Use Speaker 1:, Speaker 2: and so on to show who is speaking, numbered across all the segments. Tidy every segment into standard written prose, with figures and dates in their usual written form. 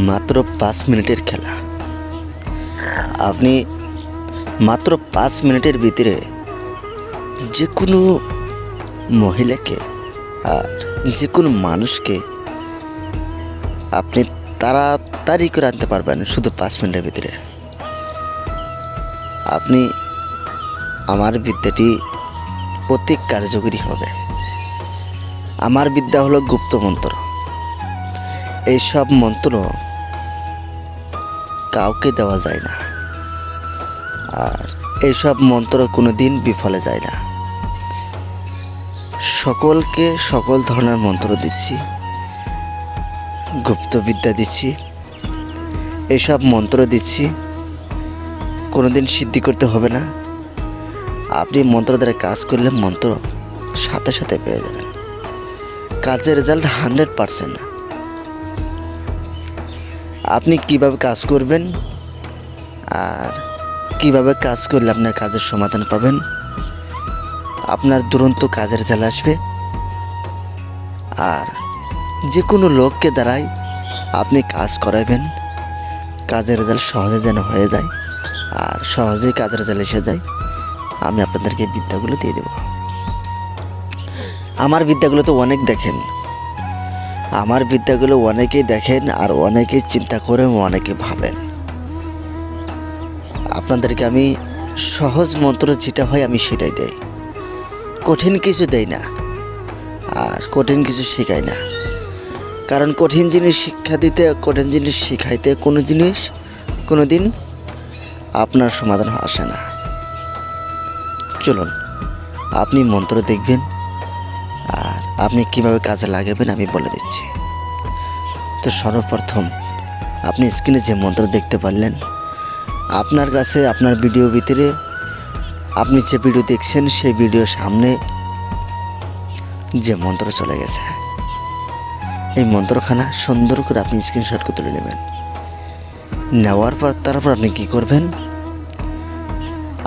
Speaker 1: মাত্র 5 মিনিটের খেলা। আপনি মাত্র 5 মিনিটের ভিতরে যে কোনো মহিলাকে আর যে কোনো মানুষকে আপনি তাড়াতাড়ি করে আনতে পারবেন শুধু 5 মিনিটের ভিতরে। আপনি আমার বিদ্যাটি অতি কার্যকরী হবে। আমার বিদ্যা হলো গুপ্ত মন্ত্র। এইসব মন্ত্র কাউকে দেওয়া যায় না, আর এইসব মন্ত্র কোনো দিন বিফলে যায় না। সকলকে সকল ধরনের মন্ত্র দিচ্ছি, গুপ্ত বিদ্যা দিচ্ছি, এইসব মন্ত্র দিচ্ছি। কোনো দিন সিদ্ধি করতে হবে না। আপনি মন্ত্র দ্বারা কাজ করলে মন্ত্র সাথে সাথে পেয়ে যাবেন। কাজের রেজাল্ট 100%। আপনি কিভাবে কাজ করবেন আর কিভাবে কাজ করলে আপনার কাজের সমাধান পাবেন, আপনার দুরন্ত কাজের রেজাল্ট আসবে। আর যে কোনো লোককে দ্বারাই আপনি কাজ করাবেন, কাজের রেজাল্ট সহজে যেন হয়ে যায় আর সহজেই কাজের রেজাল্ট এসে যায়। আমি আপনাদেরকে বিদ্যাগুলো দিয়ে দেব। আমার বিদ্যাগুলো তো অনেক দেখেন, আমার বিদ্যাগুলো অনেকেই দেখেন আর অনেকেই চিন্তা করেন, অনেকে ভাবেন। আপনাদেরকে আমি সহজ মন্ত্র যেটা হয় আমি সেটাই দেই, কঠিন কিছু দেই না আর কঠিন কিছু শেখাই না। কারণ কঠিন জিনিস শিক্ষা দিতে, কঠিন জিনিস শিখাইতে কোনো দিন আপনার সমাধান আসে না। চলুন আপনি মন্ত্র দেখবেন আর আপনি কিভাবে কাজে লাগাবেন আমি বলে দিচ্ছি। তো সর্বপ্রথম আপনি স্ক্রিনে যে মন্ত্র দেখতে পারলেন, আপনার কাছে আপনার ভিডিও ভিতরে আপনি যে ভিডিও দেখছেন সেই ভিডিওর সামনে যে মন্ত্র চলে গেছে, এই মন্ত্রখানা সুন্দর করে আপনি স্ক্রিনশট করে তুলে নেবেন। নেওয়ার পর তারপর আপনি কি করবেন,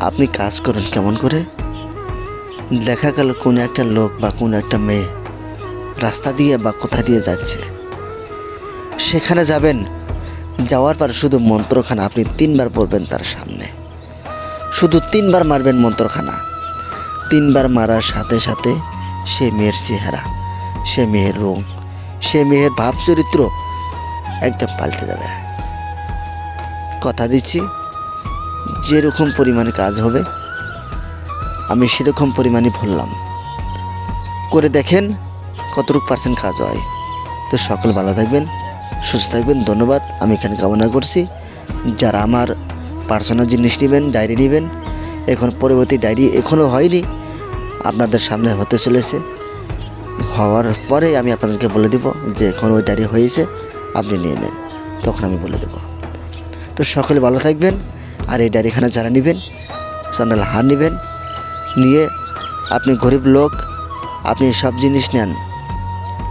Speaker 1: আপনি কাজ করুন কেমন করে। দেখা গেল কোনো একটা লোক বা কোনো একটা মেয়ে রাস্তা দিয়ে বা কোথা দিয়ে যাচ্ছে, সেখানে যাবেন। যাওয়ার পর শুধু মন্ত্রখানা আপনি 3বার পড়বেন তার সামনে, শুধু 3বার মারবেন মন্ত্রখানা। 3বার মারার সাথে সাথে সে মেয়ের চেহারা, সে মেয়ের রং, সে মেয়ের ভাব চরিত্র একদম পাল্টে যাবে। কথা দিচ্ছি, যেরকম পরিমাণে কাজ হবে আমি সেরকম পরিমাণই বললাম। করে দেখেন কতটুকু % কাজ হয়। তো সকল ভালো থাকবেন, সুস্থ থাকবেন। ধন্যবাদ। আমি এখানে কামনা করছি যারা আমার পার্সোনাল জিনিস নেবেন, ডায়েরি নেবেন, এখন পরবর্তী ডায়েরি এখনও হয়নি, আপনাদের সামনে হতে চলেছে। হওয়ার পরে আমি আপনাদেরকে বলে দেব যে এখন ওই ডায়েরি হয়েছে, আপনি নিয়ে নেন, তখন আমি বলে দেব। তো সকলে ভালো থাকবেন। আর এই ডায়েরিখানা যারা নেবেন, সন্ডাল হার নেবেন, নিয়ে আপনি গরিব লোক, আপনি সব জিনিস নেন,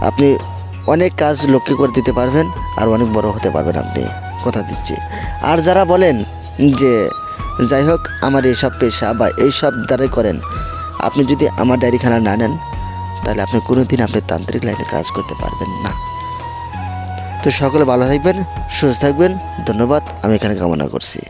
Speaker 1: আপনি অনেক কাজ লোককে করে দিতে পারবেন আর অনেক বড় হতে পারবেন আপনি, কথা দিচ্ছি। আর যারা বলেন যে যাই হোক আমার এইসব পেশা বা এইসব দ্বারাই করেন, আপনি যদি আমার ডায়েরিখানা না নেন তাহলে আপনি কোনো দিন আপনি তান্ত্রিক লাইনে কাজ করতে পারবেন না। তো সকলে ভালো থাকবেন, সুস্থ থাকবেন। ধন্যবাদ। আমি এখানে কামনা করছি।